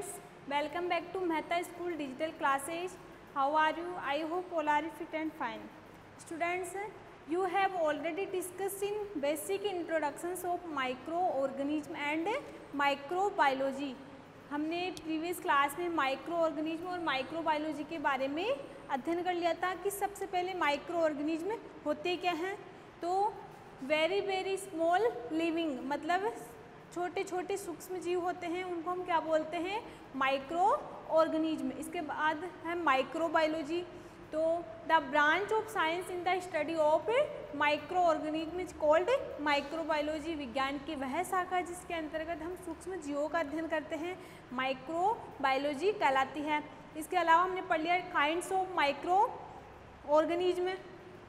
students, welcome back to Mehta School Digital Classes. How are you? I hope all are fit and fine. Students, you have already discussed in basic introductions of microorganism and microbiology. हमने previous class में micro organism और microbiology के बारे में अध्ययन कर लिया था कि सबसे पहले माइक्रो ऑर्गेनिज्म होते क्या हैं। तो वेरी स्मॉल लिविंग मतलब छोटे छोटे सूक्ष्म जीव होते हैं, उनको हम क्या बोलते हैं, माइक्रो ऑर्गेनिज्म। इसके बाद है माइक्रोबायोलॉजी। तो the branch of science in the study of micro organism is called microbiology. विज्ञान की वह शाखा जिसके अंतर्गत हम सूक्ष्म जीवों का अध्ययन करते हैं माइक्रोबायोलॉजी कहलाती है। इसके अलावा हमने पढ़ लिया काइंड्स ऑफ माइक्रो ऑर्गेनिज्म,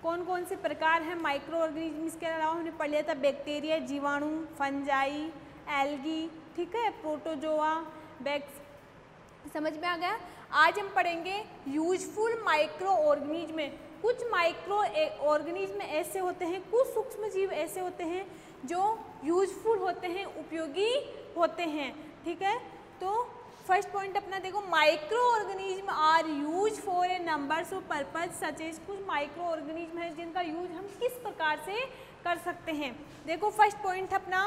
कौन कौन से प्रकार हैं माइक्रो ऑर्गेनिज्म। इसके अलावा हमने पढ़ लिया था बैक्टीरिया, जीवाणु, फंजाई, एल्गी, ठीक है, प्रोटोजोआ, बैक्स। समझ में आ गया। आज हम पढ़ेंगे यूजफुल माइक्रो ऑर्गेनिज्म। कुछ माइक्रो ऑर्गेनिज्म ऐसे होते हैं, कुछ सूक्ष्म जीव ऐसे होते हैं जो यूजफुल होते हैं, उपयोगी होते हैं, ठीक है। तो फर्स्ट पॉइंट अपना देखो, micro organism are use for a numbers of purpose such as. कुछ माइक्रो ऑर्गेनिज्म है जिनका यूज हम किस प्रकार से कर सकते हैं। देखो फर्स्ट पॉइंट अपना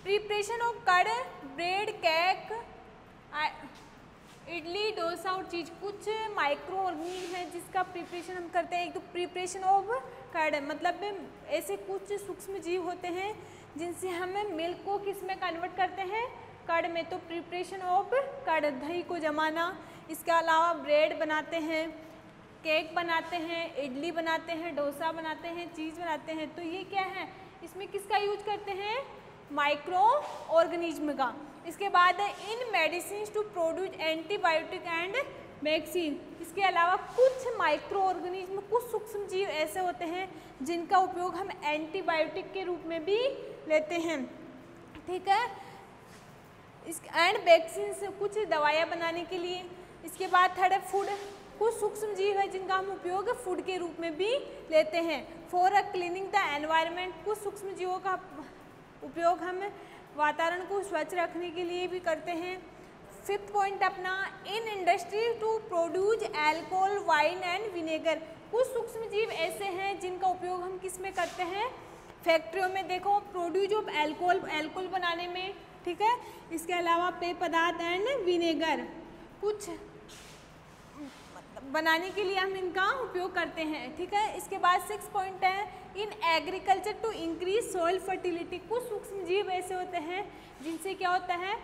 प्रिपरेशन ऑफ कड़, ब्रेड, केक, इडली, डोसा और चीज़। कुछ माइक्रो ऑर्गेनिज्म है जिसका प्रिपरेशन हम करते हैं। एक तो प्रिपरेशन ऑफ कड़ मतलब ऐसे कुछ सूक्ष्म जीव होते हैं जिनसे हम मिल्क को किस में कन्वर्ट करते हैं, कड़ में। तो प्रिपरेशन ऑफ कड़, दही को जमाना। इसके अलावा ब्रेड बनाते हैं, केक बनाते हैं, इडली बनाते हैं, डोसा बनाते हैं, चीज़ बनाते हैं। तो ये क्या है, इसमें किसका यूज करते हैं, माइक्रो ऑर्गेनिज्म का। इसके बाद in medicine to produce antibiotic and vaccine. इसके अलावा कुछ माइक्रो ऑर्गेनिज्म, कुछ सूक्ष्म जीव ऐसे होते हैं जिनका उपयोग हम एंटीबायोटिक के रूप में भी लेते हैं, ठीक है। एंड वैक्सीन से कुछ दवाइयाँ बनाने के लिए। इसके बाद थर्ड है फूड। कुछ सूक्ष्म जीव है जिनका हम उपयोग फूड के रूप में भी लेते हैं। For a cleaning the environment. कुछ सूक्ष्म जीवों का उपयोग हम वातावरण को स्वच्छ रखने के लिए भी करते हैं। फिफ्थ पॉइंट अपना in industry to produce alcohol, wine and vinegar. कुछ सूक्ष्म जीव ऐसे हैं जिनका उपयोग हम किस में करते हैं, फैक्ट्रियों में। देखो प्रोड्यूस ऑफ एल्कोहल बनाने में, ठीक है। इसके अलावा पेय पदार्थ एंड विनेगर, कुछ बनाने के लिए हम इनका उपयोग करते हैं, ठीक है। इसके बाद सिक्स पॉइंट है in agriculture to increase soil fertility. कुछ सूक्ष्म जीव ऐसे होते हैं जिनसे क्या होता है,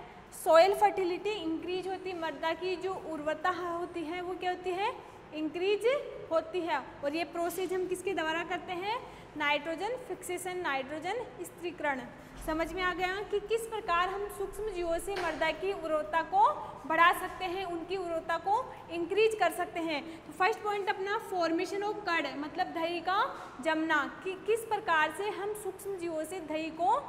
सॉइल फर्टिलिटी इंक्रीज होती है। मृदा की जो उर्वरता होती है वो क्या होती है, इंक्रीज होती है। और ये प्रोसेस हम किसके द्वारा करते हैं, नाइट्रोजन फिक्सेशन, नाइट्रोजन स्थिरीकरण। समझ में आ गया कि किस प्रकार हम सूक्ष्म जीवों से मृदा की उर्वरता को बढ़ा सकते हैं, उनकी उर्वरता को इंक्रीज कर सकते हैं। तो फर्स्ट पॉइंट अपना फॉर्मेशन ऑफ कड़ मतलब दही का जमना, कि किस प्रकार से हम सूक्ष्म जीवों से दही को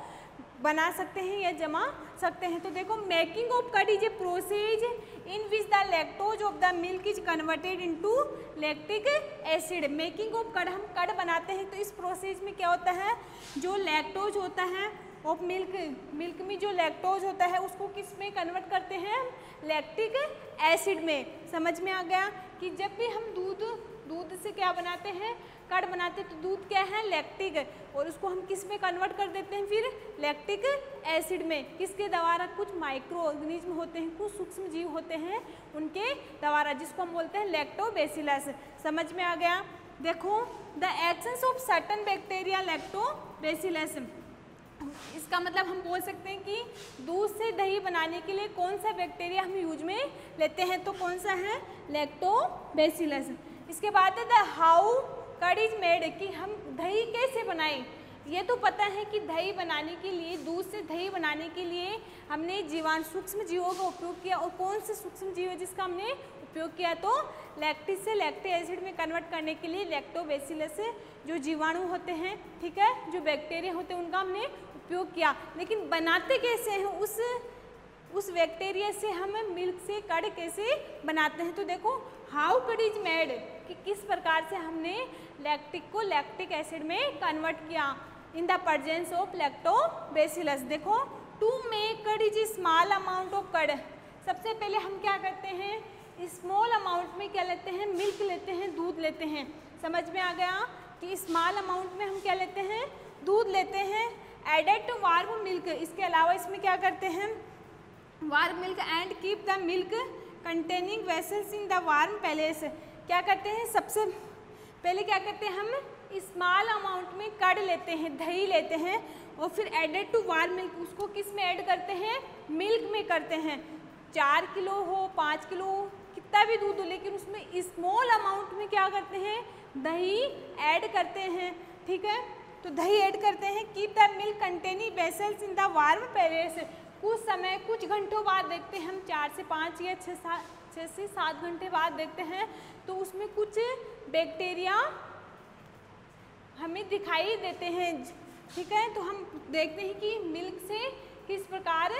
बना सकते हैं या जमा सकते हैं। तो देखो मेकिंग ऑफ कड़ is a process in which the lactose of the milk is converted into lactic acid. Making of कड़, हम कड़ बनाते हैं तो इस प्रोसेस में क्या होता है, जो लैक्टोज होता है ऑफ मिल्क में जो लैक्टोज होता है उसको किस में कन्वर्ट करते हैं, लैक्टिक एसिड में। समझ में आ गया कि जब भी हम दूध से क्या बनाते हैं, कड़ बनाते हैं, तो दूध क्या है, लैक्टिक, और उसको हम किस में कन्वर्ट कर देते हैं, फिर लैक्टिक एसिड में। किसके द्वारा, कुछ माइक्रो ऑर्गेनिज्म होते हैं, कुछ सूक्ष्म जीव होते हैं उनके द्वारा, जिसको हम बोलते हैं लैक्टोबैसिलस। समझ में आ गया। देखो the actions of certain bacteria lactobacillus. इसका मतलब हम बोल सकते हैं कि दूध से दही बनाने के लिए कौन सा बैक्टीरिया हम यूज में लेते हैं, तो कौन सा है, लैक्टोबैसिलस। इसके बाद है द हाउ कड़ इज मेड, कि हम दही कैसे बनाएं। ये तो पता है कि दही बनाने के लिए, दूध से दही बनाने के लिए हमने जीवाणु सूक्ष्म जीवों का उपयोग किया। और कौन से सूक्ष्म जीव है जिसका हमने उपयोग किया, तो लैक्टिक से लैक्टिक एसिड में कन्वर्ट करने के लिए लैक्टोबैसिलस जो जीवाणु होते हैं, ठीक है, जो बैक्टीरिया होते हैं, उनका हमने उपयोग किया। लेकिन बनाते कैसे हैं, उस बैक्टीरिया से हम मिल्क से कड़ कैसे बनाते हैं। तो देखो हाउ कड़ इज मेड, कि किस प्रकार से हमने लैक्टिक को लैक्टिक एसिड में कन्वर्ट किया in the presence of lactobacillus. देखो टू मेक कड़ इज स्मॉल अमाउंट ऑफ कड़, सबसे पहले हम क्या करते हैं, स्मॉल अमाउंट में क्या लेते हैं, मिल्क लेते हैं, दूध लेते हैं। समझ में आ गया कि स्मॉल अमाउंट में हम क्या लेते हैं, दूध लेते हैं, एडेड टू वार्म मिल्क। इसके अलावा इसमें क्या करते हैं, warm milk and keep the milk containing vessels in the warm palace. क्या करते हैं, सबसे पहले क्या करते हैं, हम स्मॉल अमाउंट में कर्ड लेते हैं, दही लेते हैं, और फिर एडेड टू वार्म मिल्क, उसको किस में ऐड करते हैं, मिल्क में करते हैं। 4 किलो हो, 5 किलो हो, कितना भी दूध हो, लेकिन उसमें स्मॉल अमाउंट में क्या करते हैं, दही ऐड करते हैं। ठीक है, तो दही ऐड करते हैं। Keep the milk containing vessels in the warm palace. कुछ समय, कुछ घंटों बाद देखते हैं हम, 4 से 5 या 6 से 7 घंटे बाद देखते हैं, तो उसमें कुछ बैक्टीरिया हमें दिखाई देते हैं। ठीक है, तो हम देखते हैं कि मिल्क से किस प्रकार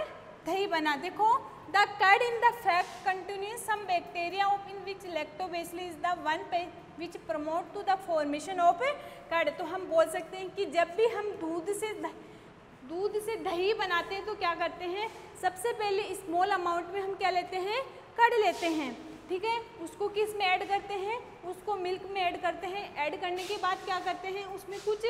दही बना। देखो, the curd in the fact contains some bacteria of in which lactobacillus is the one which promote to the formation of curd. तो हम बोल सकते हैं कि जब भी हम दूध से दही बनाते हैं तो क्या करते हैं, सबसे पहले स्मॉल अमाउंट में हम क्या लेते हैं, कर्ड लेते हैं। ठीक है, उसको किस में ऐड करते हैं, उसको मिल्क में ऐड करते हैं। ऐड करने के बाद क्या करते हैं, उसमें कुछ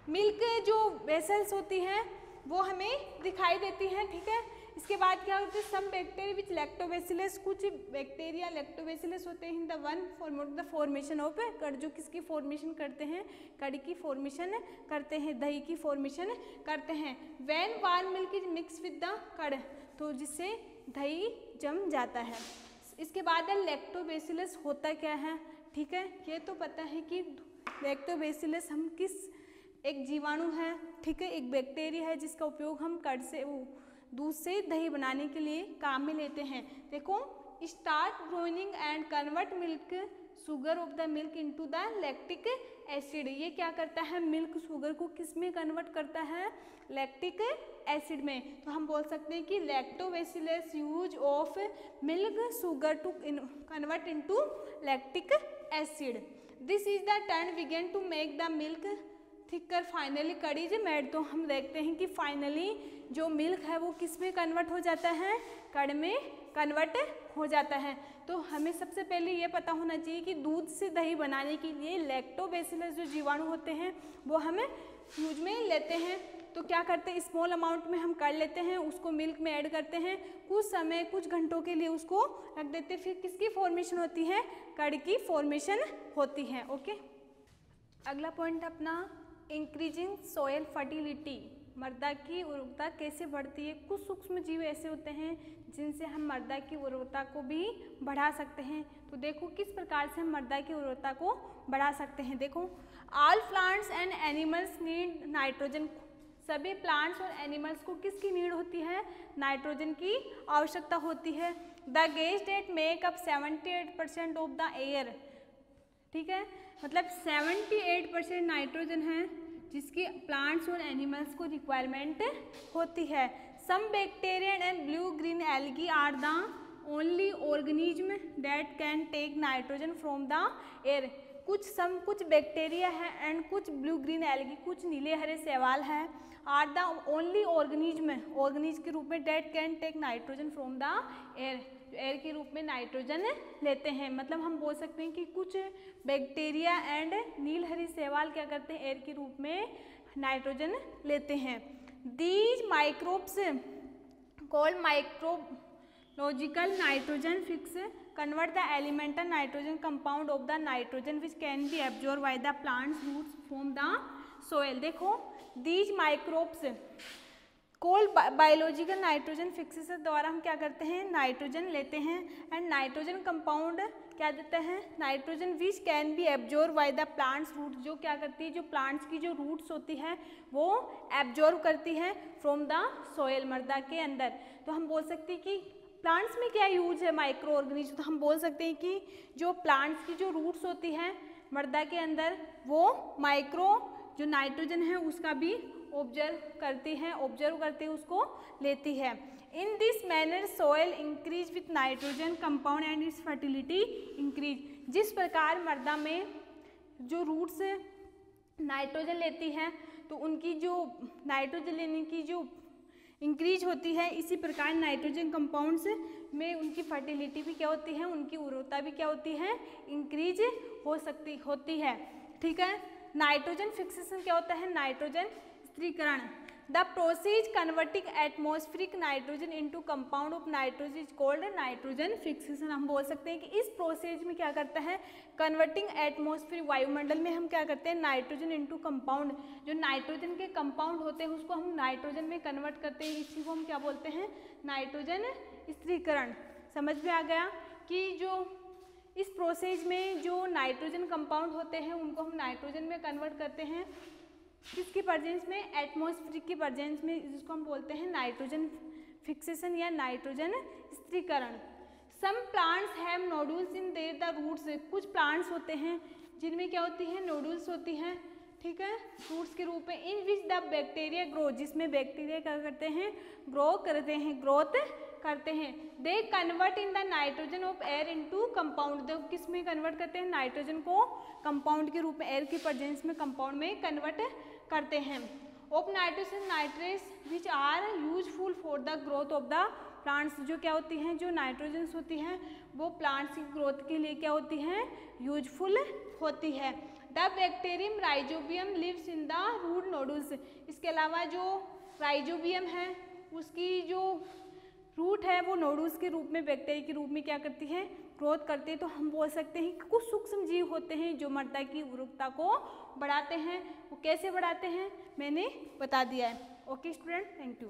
मिल्क जो वेसल्स होती हैं वो हमें दिखाई देती हैं। ठीक है, इसके बाद क्या होता है, सम बैक्टीरिया विच लैक्टोबैसिलस, कुछ बैक्टीरिया लैक्टोबैसिलस होते हैं, the one format the formation of curd, जो किसकी फॉर्मेशन करते हैं, कर्ड की फॉर्मेशन करते हैं, दही की फॉर्मेशन करते हैं। When warm milk is mix with the curd, तो जिससे दही जम जाता है। इसके बाद लैक्टोबैसिलस होता क्या है। ठीक है, ये तो पता है कि लैक्टोबैसिलस हम किस, एक जीवाणु है। ठीक है, एक बैक्टीरिया है जिसका उपयोग हम कर्ड से, दूध से दही बनाने के लिए काम में लेते हैं। देखो, start growing and convert milk sugar of the milk into the lactic acid. ये क्या करता है, मिल्क शुगर को किस में कन्वर्ट करता है, लैक्टिक एसिड में। तो हम बोल सकते हैं कि lactobacillus use of milk sugar to convert into lactic acid. This is the turn begin to make the milk thicker, finally curd is made. तो हम देखते हैं कि फाइनली जो मिल्क है वो किस में कन्वर्ट हो जाता है, कर्ड में कन्वर्ट हो जाता है। तो हमें सबसे पहले ये पता होना चाहिए कि दूध से दही बनाने के लिए लैक्टोबैसिलस जो जीवाणु होते हैं वो हमें यूज में लेते हैं। तो क्या करते हैं, स्मॉल अमाउंट में हम कर्ड लेते हैं, उसको मिल्क में ऐड करते हैं, कुछ समय, कुछ घंटों के लिए उसको रख देते हैं, फिर किसकी फॉर्मेशन होती है, कर्ड की फॉर्मेशन होती है। ओके, अगला पॉइंट अपना इंक्रीजिंग सॉयल फर्टिलिटी, मृदा की उर्वरता कैसे बढ़ती है। कुछ सूक्ष्म जीव ऐसे होते हैं जिनसे हम मृदा की उर्वरता को भी बढ़ा सकते हैं। तो देखो किस प्रकार से हम मृदा की उर्वरता को बढ़ा सकते हैं। देखो, all plants and animals need nitrogen. सभी प्लांट्स और एनिमल्स को किसकी नीड होती है, नाइट्रोजन की आवश्यकता होती है। The gas that make up 78% of the air. ठीक है, मतलब 78% नाइट्रोजन है जिसकी प्लांट्स और एनिमल्स को रिक्वायरमेंट होती है। Some bacteria and blue green algae are the only organism that can take nitrogen from the air. कुछ बैक्टीरिया है एंड कुछ ब्लू ग्रीन एल्गी, कुछ नीले हरे शैवाल है, आर द ओनली ऑर्गेनिज्म के रूप में that can take nitrogen from the air, air के रूप में नाइट्रोजन लेते हैं। मतलब हम बोल सकते हैं कि कुछ बैक्टीरिया एंड नील हरी शैवाल क्या करते हैं, एयर के रूप में नाइट्रोजन लेते हैं। These microbes called micrological nitrogen fix convert the elemental nitrogen compound of the nitrogen which can be absorbed by the plant's roots from the soil। देखो, these microbes cold biological nitrogen fixes द्वारा हम क्या करते हैं, nitrogen लेते हैं and nitrogen compound क्या देते हैं, nitrogen which can be absorb by the plants root, जो क्या करती है, जो प्लांट्स की जो रूट्स होती है वो एब्जॉर्ब करती है फ्रॉम द सोयल, मृदा के अंदर। तो हम बोल सकते हैं कि प्लांट्स में क्या यूज है माइक्रो ऑर्गेनिज्म, तो हम बोल सकते हैं कि जो प्लांट्स की जो रूट्स होती है मृदा के अंदर वो माइक्रो जो नाइट्रोजन है उसका भी ऑब्जर्व करती है, उसको लेती है। In this manner soil increase with nitrogen compound and it's fertility increase. जिस प्रकार मृदा में जो रूट्स नाइट्रोजन लेती हैं तो उनकी जो नाइट्रोजन लेने की जो इंक्रीज होती है। इसी प्रकार नाइट्रोजन कंपाउंड्स में उनकी फर्टिलिटी भी क्या होती है, उनकी उर्वरता भी क्या होती है, इंक्रीज होती है। ठीक है। नाइट्रोजन फिक्सेशन क्या होता है, नाइट्रोजन स्थिरीकरण। The process converting atmospheric nitrogen into compound of nitrogen is called nitrogen fixation. हम बोल सकते हैं कि इस प्रोसेस में क्या करता है, कन्वर्टिंग एटमॉस्फेयर, वायुमंडल में हम क्या करते हैं, नाइट्रोजन इनटू कंपाउंड, जो नाइट्रोजन के कंपाउंड होते हैं उसको हम नाइट्रोजन में कन्वर्ट करते हैं, इसी को हम क्या बोलते हैं, नाइट्रोजन स्थिरीकरण। समझ में आ गया कि जो इस प्रोसेस में जो नाइट्रोजन कंपाउंड होते हैं उनको हम नाइट्रोजन में कन्वर्ट करते हैं, किसकी प्रेजेंस में, एटमॉस्फेरिक की प्रेजेंस में, जिसको हम बोलते हैं नाइट्रोजन फिक्सेशन या नाइट्रोजन स्थिरीकरण। Some plants have nodules in their the roots. कुछ प्लांट्स होते हैं जिनमें क्या होती है, नोडुल्स होती हैं, ठीक है, रूट्स के रूप में, in which the bacteria grow, जिसमें बैक्टीरिया क्या करते हैं, ग्रोथ करते हैं। They convert in the nitrogen of air into compound. They किस में कन्वर्ट करते हैं, नाइट्रोजन को कंपाउंड के रूप में, एयर की प्रेजेंस में कंपाउंड में कन्वर्ट करते हैं। Of nitrogen nitrates which are useful for the growth of the plants. जो क्या होती हैं, जो नाइट्रोजन्स होती हैं वो प्लांट्स की ग्रोथ के लिए क्या होती हैं, यूजफुल होती है। The bacterium rhizobium lives in the root nodules. इसके अलावा जो राइजोबियम है उसकी जो रूट है वो नोडुल्स के रूप में, बैक्टीरिया के रूप में क्या करती है, ग्रोथ करती है। तो हम बोल सकते हैं कि कुछ सूक्ष्म जीव होते हैं जो मृदा की उर्वरकता को बढ़ाते हैं। वो कैसे बढ़ाते हैं मैंने बता दिया है। Okay student, thank you.